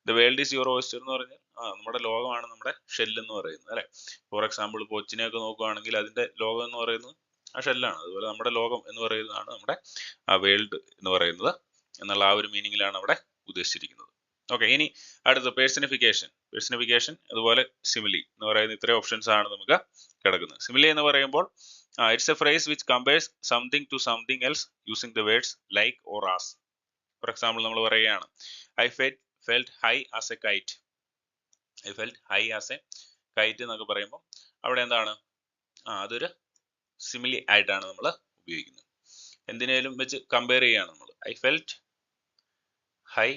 The world is your oyster എന്ന് പറഞ്ഞാൽ നമ്മുടെ ലോകമാണ് നമ്മുടെ ഷെല്ല് എന്ന് പറയുന്നത് അല്ലെ. ഫോർ എക്സാമ്പിൾ കൊച്ചിനെയൊക്കെ നോക്കുകയാണെങ്കിൽ അതിന്റെ ലോകം എന്ന് പറയുന്നത് ആ ഷെല്ലാണ്. അതുപോലെ നമ്മുടെ ലോകം എന്ന് പറയുന്നതാണ് നമ്മുടെ ആ വേൾഡ് എന്ന് പറയുന്നത് എന്നുള്ള ആ ഒരു മീനിങ്ങിലാണ് അവിടെ ഉദ്ദേശിച്ചിരിക്കുന്നത്. ഓക്കെ, ഇനി അടുത്ത പേഴ്സണിഫിക്കേഷൻ. പേഴ്സണിഫിക്കേഷൻ അതുപോലെ സിമിലി എന്ന് പറയുന്ന ഇത്രയും ഓപ്ഷൻസ് ആണ് നമുക്ക് കിടക്കുന്നത്. സിമിലി എന്ന് പറയുമ്പോൾ it's a phrase which compares something to something else using the words like or as. For example നമ്മൾ പറയുകയാണ് I felt high as a kite. I felt high as a kite എന്നൊക്കെ പറയുമ്പോൾ അവിടെ എന്താണ്, അതൊരു സിമിലി ആയിട്ടാണ് നമ്മൾ ഉപയോഗിക്കുന്നത്. എന്തിനേലും വെച്ച് കമ്പയർ ചെയ്യാണ് നമ്മൾ. I felt high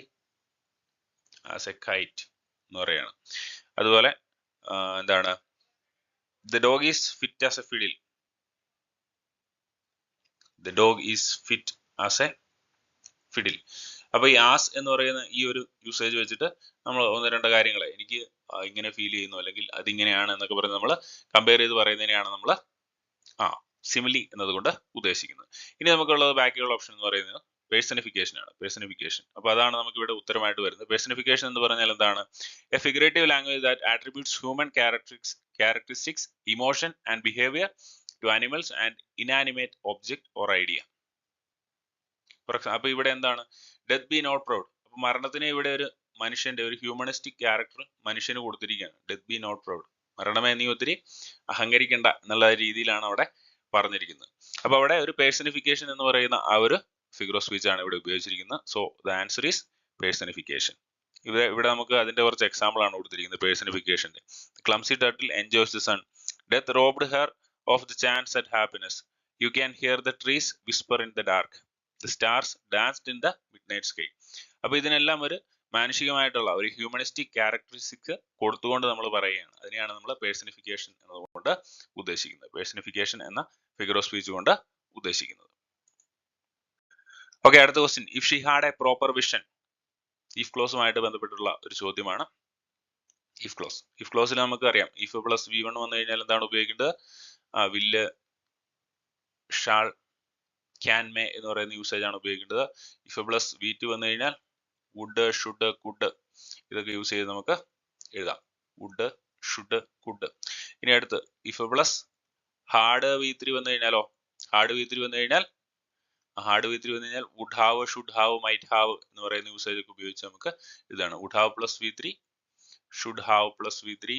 as A KITE എന്ന് പറയാണ്. അതുപോലെ എന്താണ്, the dog is fit as A fiddle. The dog is fit as A fiddle. അപ്പൊ ഈ ആസ് എന്ന് പറയുന്ന ഈ ഒരു യൂസേജ് വെച്ചിട്ട് നമ്മൾ ഒന്ന് രണ്ട് കാര്യങ്ങളെ എനിക്ക് ഇങ്ങനെ ഫീൽ ചെയ്യുന്നു അല്ലെങ്കിൽ അതിങ്ങനെയാണ് എന്നൊക്കെ പറഞ്ഞ് നമ്മൾ കമ്പയർ ചെയ്ത് പറയുന്നതിനെയാണ് നമ്മൾ സിമിലി എന്നതുകൊണ്ട് ഉദ്ദേശിക്കുന്നത്. ഇനി നമുക്കുള്ളത് ബാക്കിയുള്ള ഓപ്ഷൻ എന്ന് പറയുന്നത് പേഴ്സണിഫിക്കേഷൻ ആണ്. പേഴ്സണിഫിക്കേഷൻ, അപ്പൊ അതാണ് നമുക്ക് ഇവിടെ ഉത്തരമായിട്ട് വരുന്നത്. പേഴ്സണിഫിക്കേഷൻ എന്ന് പറഞ്ഞാൽ എന്താണ്? A figurative language that attributes human characteristics, emotion and behaviour to animals and inanimate object or idea. For example അപ്പൊ ഇവിടെ എന്താണ്, ഡെത്ത് ബി നോട്ട് പ്രൗഡ്. അപ്പൊ മരണത്തിന് ഇവിടെ ഒരു മനുഷ്യന്റെ ഒരു ഹ്യൂമണിസ്റ്റിക് ക്യാരക്ടർ മനുഷ്യന് കൊടുത്തിരിക്കുകയാണ്. ഡെത്ത് ബി നോട്ട് പ്രൗഡ്, മരണമേ നീ ഒത്തിരി അഹങ്കരിക്കേണ്ട എന്നുള്ള രീതിയിലാണ് അവിടെ പറഞ്ഞിരിക്കുന്നത്. അപ്പൊ അവിടെ ഒരു പേഴ്സണിഫിക്കേഷൻ എന്ന് പറയുന്ന ആ ഒരു ഫിഗർ ഓഫ് സ്പീച്ച് ആണ് ഇവിടെ ഉപയോഗിച്ചിരിക്കുന്നത്. So the answer is personification. ഇവിടെ നമുക്ക് അതിന്റെ കുറച്ച് എക്സാമ്പിൾ ആണ് കൊടുത്തിരിക്കുന്നത് പേഴ്സണിഫിക്കേഷന്റെ. Clumsy turtle enjoys the sun, death robbed her of the chance at happiness, you can hear the trees whisper in the dark, the stars danced in the midnight sky. അപ്പൊ ഇതിനെല്ലാം ഒരു മാനുഷികമായിട്ടുള്ള ഒരു ഹ്യൂമണിസ്റ്റിക് ക്യാരക്ടറിസ്റ്റിക് കൊടുത്തുകൊണ്ട് നമ്മൾ പറയുകയാണ്. അതിനെയാണ് നമ്മൾ പേഴ്സണിഫിക്കേഷൻ എന്നതുകൊണ്ട് ഉദ്ദേശിക്കുന്നത്. പേഴ്സണിഫിക്കേഷൻ എന്ന ഫിഗർ ഓഫ് സ്പീച്ച് കൊണ്ട് ഉദ്ദേശിക്കുന്നത്. ഓക്കെ, അടുത്ത question. If she had a proper vision. If ക്ലോസുമായിട്ട് ബന്ധപ്പെട്ടുള്ള ഒരു ചോദ്യമാണ് ഇഫ് ക്ലോസ്. ഇഫ് ക്ലോസിൽ നമുക്ക് അറിയാം ഇഫ് പ്ലസ് V1 വന്നു കഴിഞ്ഞാൽ എന്താണ് ഉപയോഗിക്കേണ്ടത്? വില്ല്, ഷാൾ, ക്യാൻ, മേ എന്ന് പറയുന്ന യൂസേജ് ആണ് ഉപയോഗിക്കേണ്ടത്. ഇഫ് പ്ലസ് V2 വന്നു കഴിഞ്ഞാൽ വുഡ്, ഷുഡ്, കുഡ് ഇതൊക്കെ യൂസ് ചെയ്ത് നമുക്ക് എഴുതാം. Would, should, could. ഇനി അടുത്ത് ഇഫ് പ്ലസ് ഹാർഡ് V3 വന്നു കഴിഞ്ഞാലോ, ഹാർഡ് V3 വന്നു കഴിഞ്ഞാൽ would have, should have, might have എന്ന് പറയുന്ന യൂസേജ് ഒക്കെ ഉപയോഗിച്ച് നമുക്ക് ഇതാണ് would have plus V3, should have plus V3,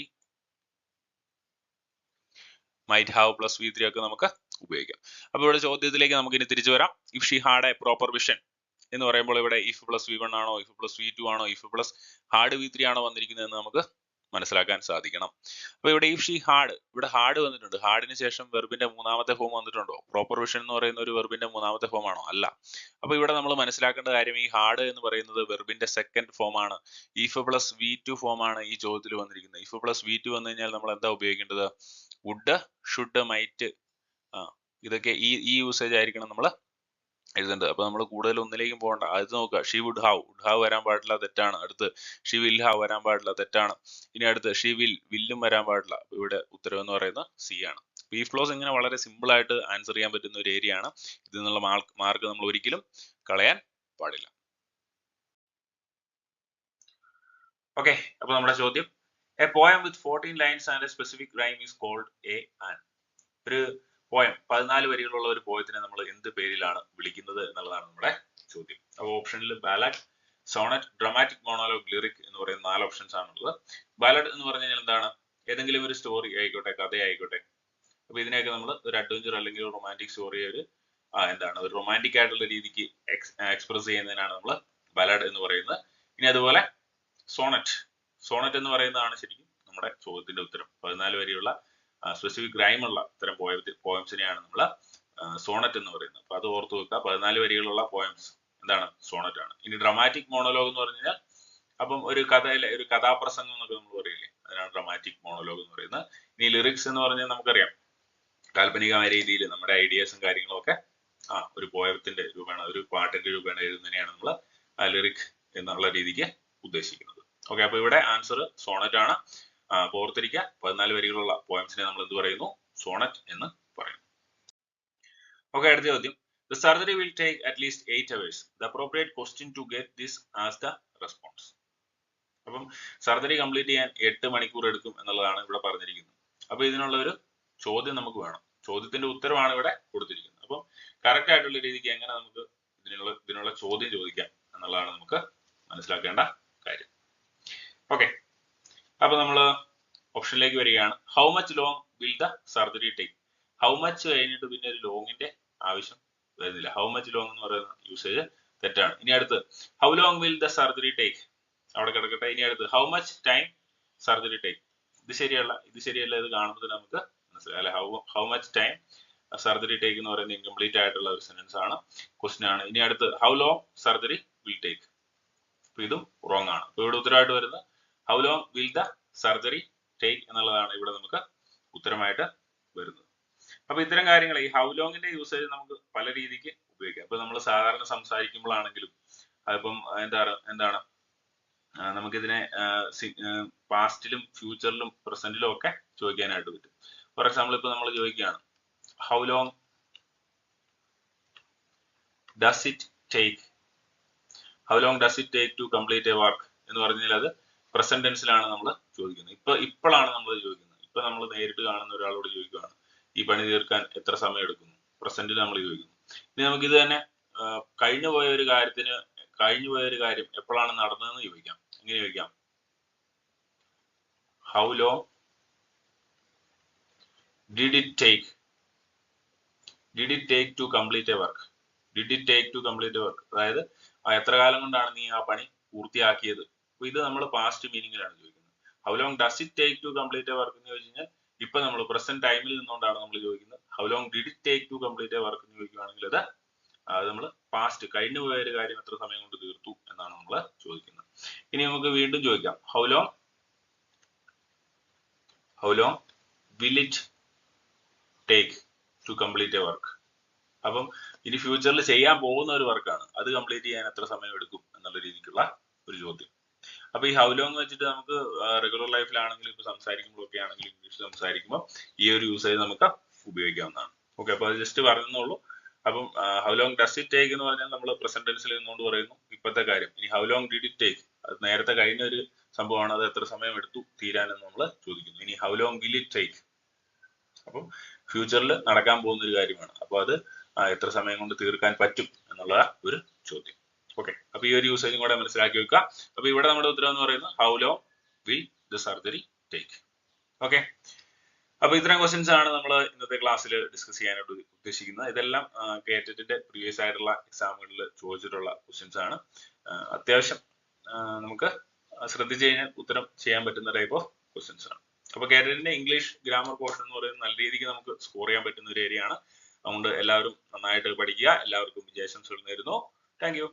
might have plus V3 ഒക്കെ നമുക്ക് ഉപയോഗിക്കാം. അപ്പൊ ഇവിടെ ചോദ്യത്തിലേക്ക് നമുക്ക് ഇനി തിരിച്ചു വരാം. If she had a proper vision എന്ന് പറയുമ്പോൾ ഇവിടെ ഇഫ് പ്ലസ് V1 ആണോ, ഇഫ് പ്ലസ് V2 ആണോ, ഇഫ് പ്ലസ് ഹാർഡ് V3 ആണോ വന്നിരിക്കുന്നത് എന്ന് നമുക്ക് മനസ്സിലാക്കാൻ സാധിക്കണം. അപ്പൊ ഇവിടെ ഇഫ് ഷി ഹാഡ്, ഇവിടെ ഹാർഡ് വന്നിട്ടുണ്ട്. ഹാർഡിന് ശേഷം വെർബിന്റെ മൂന്നാമത്തെ ഫോം വന്നിട്ടുണ്ടോ? പ്രോപ്പർ വിഷൻ എന്ന് പറയുന്ന ഒരു വെർബിന്റെ മൂന്നാമത്തെ ഫോം ആണോ? അല്ല. അപ്പൊ ഇവിടെ നമ്മൾ മനസ്സിലാക്കേണ്ട കാര്യം ഈ ഹാർഡ് എന്ന് പറയുന്നത് വെർബിന്റെ സെക്കൻഡ് ഫോം ആണ്. ഇഫ് പ്ലസ് V2 ഫോം ആണ് ഈ ചോദ്യത്തിൽ വന്നിരിക്കുന്നത്. ഇഫ് പ്ലസ് V2 വന്നു കഴിഞ്ഞാൽ നമ്മൾ എന്താ ഉപയോഗിക്കേണ്ടത്? വുഡ്, ഷുഡ്, മൈറ്റ് ഇതൊക്കെ ഈ യൂസേജ് ആയിരിക്കണം നമ്മൾ എഴുതേണ്ടത്. അപ്പൊ നമ്മൾ കൂടുതൽ ഒന്നിലേക്കും പോകണ്ട. ആദ്യത്തെ നോക്കുക, ഷീ വുഡ് ഹാവ് വരാൻ പാടില്ല, തെറ്റാണ്. അടുത്ത് ഷീ വിൽ ഹാവ് വരാൻ പാടില്ല, തെറ്റാണ്. ഇനി അടുത്ത് ഷീ വില്ലും വരാൻ പാടില്ല. അപ്പൊ ഇവിടെ ഉത്തരം എന്ന് പറയുന്നത് സി ആണ്. ഈ ഫ്ലോസ് ഇങ്ങനെ വളരെ സിമ്പിൾ ആയിട്ട് ആൻസർ ചെയ്യാൻ പറ്റുന്ന ഒരു ഏരിയ ആണ്. ഇതിൽ നിന്നുള്ള മാർക്ക് നമ്മൾ ഒരിക്കലും കളയാൻ പാടില്ല. ഓക്കെ, അപ്പൊ നമ്മുടെ ചോദ്യം, a poem with 14 lines and a specific rhyme is called a an. ഒരു പോയം 14 വരികളുള്ള ഒരു പോയത്തിനെ നമ്മൾ എന്ത് പേരിലാണ് വിളിക്കുന്നത് എന്നുള്ളതാണ് നമ്മുടെ ചോദ്യം. അപ്പോൾ ഓപ്ഷനിൽ ballad, sonnet, dramatic monologue, lyric എന്ന് പറയുന്ന 4 ഓപ്ഷൻസ് ആണുള്ളത്. ബാലഡ് എന്ന് പറഞ്ഞു കഴിഞ്ഞാൽ എന്താണ്? ഏതെങ്കിലും ഒരു സ്റ്റോറി ആയിക്കോട്ടെ, കഥയായിക്കോട്ടെ. അപ്പൊ ഇതിനെയൊക്കെ നമ്മൾ ഒരു അഡ്വഞ്ചർ അല്ലെങ്കിൽ ഒരു റൊമാൻറ്റിക് സ്റ്റോറി ഒരു ഒരു റൊമാൻറ്റിക് ആയിട്ടുള്ള രീതിക്ക് എക്സ്പ്രസ് ചെയ്യുന്നതിനാണ് നമ്മൾ ബാലഡ് എന്ന് പറയുന്നത്. ഇനി അതുപോലെ സോണറ്റ് എന്ന് പറയുന്നതാണ് ശരിക്കും നമ്മുടെ ചോദ്യത്തിന്റെ ഉത്തരം. 14 വരെയുള്ള സ്പെസിഫിക് റൈം ഉള്ള ഇത്തരം പോയംസിനെയാണ് നമ്മൾ സോണറ്റ് എന്ന് പറയുന്നത്. അപ്പൊ അത് ഓർത്ത് വെക്കുക. 14 വരികളുള്ള പോയംസ് എന്താണ്? സോണറ്റ് ആണ്. ഇനി ഡ്രാമാറ്റിക് മോണോലോഗ് എന്ന് പറഞ്ഞു കഴിഞ്ഞാൽ അപ്പം ഒരു കഥയിലെ ഒരു കഥാപ്രസംഗം എന്നൊക്കെ നമ്മൾ പറയില്ലേ, അതിനാണ് ഡ്രാമാറ്റിക് മോണോലോഗ് എന്ന് പറയുന്നത്. ഇനി ലിറിക്സ് എന്ന് പറഞ്ഞാൽ നമുക്കറിയാം, കാൽപ്പനികമായ രീതിയിൽ നമ്മുടെ ഐഡിയാസും കാര്യങ്ങളും ഒക്കെ ഒരു പോയത്തിന്റെ രൂപേണ, ഒരു പാട്ടിന്റെ രൂപേണ എഴുതുന്നതിനെയാണ് നമ്മൾ ലിറിക് എന്നുള്ള രീതിക്ക് ഉദ്ദേശിക്കുന്നത്. ഓക്കെ, അപ്പൊ ഇവിടെ ആൻസർ സോണറ്റ് ആണ്. ഓർത്തിരിക്കുക, 14 വരികളുള്ള പോയംസിനെ നമ്മൾ എന്ത് പറയുന്നു? സോണറ്റ് എന്ന് പറയുന്നു. ഓക്കെ, അടുത്ത ചോദ്യം, the surgery will take at least 8 hours. The appropriate question to get this as the response. അപ്പം സർജറി കംപ്ലീറ്റ് ചെയ്യാൻ 8 മണിക്കൂർ എടുക്കും എന്നുള്ളതാണ് ഇവിടെ പറഞ്ഞിരിക്കുന്നത്. അപ്പൊ ഇതിനുള്ള ഒരു ചോദ്യം നമുക്ക് വേണം. ചോദ്യത്തിന്റെ ഉത്തരവാണ് ഇവിടെ കൊടുത്തിരിക്കുന്നത്. അപ്പം കറക്റ്റ് ആയിട്ടുള്ള രീതിക്ക് എങ്ങനെ നമുക്ക് ഇതിനുള്ള ചോദ്യം ചോദിക്കാം എന്നുള്ളതാണ് നമുക്ക് മനസ്സിലാക്കേണ്ട കാര്യം. ഓക്കെ, അപ്പൊ നമ്മൾ ഓപ്ഷനിലേക്ക് വരികയാണ്. How much long will the surgery take? How much കഴിഞ്ഞിട്ട് പിന്നെ ഒരു ലോങ്ങിന്റെ ആവശ്യം വരുന്നില്ല. ഹൗ മച്ച് ലോങ് എന്ന് പറയുന്ന യൂസേജ് തെറ്റാണ്. ഇനി അടുത്ത് how long will the surgery take, അവിടെ കിടക്കട്ടെ. ഇനി അടുത്ത് how much time surgery take, ഇത് ശരിയല്ല, ഇത് കാണുമ്പോൾ നമുക്ക് മനസ്സിലായി അല്ലെ. How much time surgery take എന്ന് പറയുന്നത് ഇൻകംപ്ലീറ്റ് ആയിട്ടുള്ള ഒരു സെന്റൻസ് ആണ്, ക്വസ്റ്റ്യൻ ആണ്. ഇനി അടുത്ത് how long surgery will take, അപ്പൊ ഇതും റോങ് ആണ്. അപ്പൊ ഇവിടെ ഉത്തരമായിട്ട് വരുന്നത് how long will the surgery take എന്നുള്ളതാണ് ഇവിടെ നമുക്ക് ഉത്തരമായിട്ട് വരുന്നത്. അപ്പൊ ഇത്തരം കാര്യങ്ങൾ, ഈ ഹൗ ലോങ്ങിന്റെ യൂസേജ് നമുക്ക് പല രീതിക്ക് ഉപയോഗിക്കാം. അപ്പൊ നമ്മൾ സാധാരണ സംസാരിക്കുമ്പോഴാണെങ്കിലും അതിപ്പം എന്താണ് നമുക്കിതിനെ പാസ്റ്റിലും ഫ്യൂച്ചറിലും പ്രസന്റിലും ഒക്കെ ചോദിക്കാനായിട്ട് പറ്റും. ഫോർ എക്സാമ്പിൾ, ഇപ്പൊ നമ്മൾ ചോദിക്കുകയാണ് how long does it take to complete a work എന്ന് പറഞ്ഞാൽ അത് പ്രസന്റ് ടെൻസിലാണ് നമ്മൾ ചോദിക്കുന്നത്. ഇപ്പോഴാണ് നമ്മൾ ചോദിക്കുന്നത്. ഇപ്പൊ നമ്മൾ നേരിട്ട് കാണുന്ന ഒരാളോട് ചോദിക്കുകയാണ് ഈ പണി തീർക്കാൻ എത്ര സമയം എടുക്കുന്നു, പ്രസന്റിൽ നമ്മൾ ചോദിക്കുന്നു. ഇനി നമുക്കിത് തന്നെ കഴിഞ്ഞു പോയ ഒരു കാര്യം എപ്പോഴാണ് നടന്നതെന്ന് ചോദിക്കാം. എങ്ങനെ ചോദിക്കാം? How long did it take to complete a work? അതായത് എത്ര കാലം കൊണ്ടാണ് നീ ആ പണി പൂർത്തിയാക്കിയത്? അപ്പൊ ഇത് നമ്മൾ പാസ്റ്റ് മീനിങ്ങിലാണ് ചോദിക്കുന്നത്. How long does it take to complete a work എന്ന് ചോദിച്ചു കഴിഞ്ഞാൽ ഇപ്പൊ നമ്മൾ പ്രസന്റ് ടൈമിൽ നിന്നുകൊണ്ടാണ് നമ്മൾ ചോദിക്കുന്നത്. How long did it take to complete a work എന്ന് ചോദിക്കുകയാണെങ്കിൽ അത് നമ്മൾ പാസ്റ്റ്, കഴിഞ്ഞു പോയ ഒരു കാര്യം എത്ര സമയം കൊണ്ട് തീർത്തു എന്നാണ് നമ്മൾ ചോദിക്കുന്നത്. ഇനി നമുക്ക് വീണ്ടും ചോദിക്കാം, how long will it take to complete a work? അപ്പം ഇനി ഫ്യൂച്ചറിൽ ചെയ്യാൻ പോകുന്ന ഒരു വർക്കാണ്, അത് കംപ്ലീറ്റ് ചെയ്യാൻ എത്ര സമയം എടുക്കും എന്നുള്ള രീതിക്കുള്ള ഒരു ചോദ്യം. അപ്പൊ ഈ ഹൗ ലോങ് വെച്ചിട്ട് നമുക്ക് റെഗുലർ ലൈഫിലാണെങ്കിലും ഇപ്പൊ സംസാരിക്കുമ്പോഴൊക്കെ ആണെങ്കിലും ഇംഗ്ലീഷ് സംസാരിക്കുമ്പോൾ ഈ ഒരു യൂസേജ് നമുക്ക് ഉപയോഗിക്കാവുന്നതാണ്. ഓക്കെ, അപ്പൊ അത് ജസ്റ്റ് പറഞ്ഞെന്നുള്ളൂ. അപ്പം how long does it take എന്ന് പറഞ്ഞാൽ നമ്മൾ പ്രസന്റ് ടെൻസിൽ നിന്നുകൊണ്ട് പറയുന്നു ഇപ്പോഴത്തെ കാര്യം. ഇനി how long did it take, അത് നേരത്തെ കഴിഞ്ഞ ഒരു സംഭവമാണ്, അത് എത്ര സമയം എടുത്തു തീരാനെന്ന് നമ്മൾ ചോദിക്കുന്നു. ഇനി how long will it take, അപ്പം ഫ്യൂച്ചറിൽ നടക്കാൻ പോകുന്ന ഒരു കാര്യമാണ്, അപ്പൊ അത് എത്ര സമയം കൊണ്ട് തീർക്കാൻ പറ്റും എന്നുള്ള ഒരു ചോദ്യം. ഓക്കെ, അപ്പൊ ഈ ഒരു യൂസേജും കൂടെ മനസ്സിലാക്കി വെക്കുക. അപ്പൊ ഇവിടെ നമ്മുടെ ഉത്തരം എന്ന് പറയുന്നത് how long will the surgery take. Okay, അപ്പൊ ഇത്തരം ക്വസ്റ്റ്യൻസ് ആണ് നമ്മൾ ഇന്നത്തെ ക്ലാസ്സിൽ ഡിസ്കസ് ചെയ്യാനായിട്ട് ഉദ്ദേശിക്കുന്നത്. ഇതെല്ലാം കേറ്ററ്റിന്റെ പ്രീവിയസ് ആയിട്ടുള്ള എക്സാമുകളിൽ ചോദിച്ചിട്ടുള്ള ക്വസ്റ്റ്യൻസ് ആണ്. അത്യാവശ്യം നമുക്ക് ശ്രദ്ധിച്ചു കഴിഞ്ഞാൽ ഉത്തരം ചെയ്യാൻ പറ്റുന്ന ടൈപ്പ് ഓഫ് ക്വസ്റ്റ്യൻസ് ആണ്. അപ്പൊ കേറ്ററ്റിന്റെ ഇംഗ്ലീഷ് ഗ്രാമർ പോർഷൻ എന്ന് പറയുന്നത് നല്ല രീതിക്ക് നമുക്ക് സ്കോർ ചെയ്യാൻ പറ്റുന്ന ഒരു ഏരിയ ആണ്. അതുകൊണ്ട് എല്ലാവരും നന്നായിട്ട് പഠിക്കുക. എല്ലാവർക്കും വിജയാശംസകൾ നേരുന്നു. Thank you.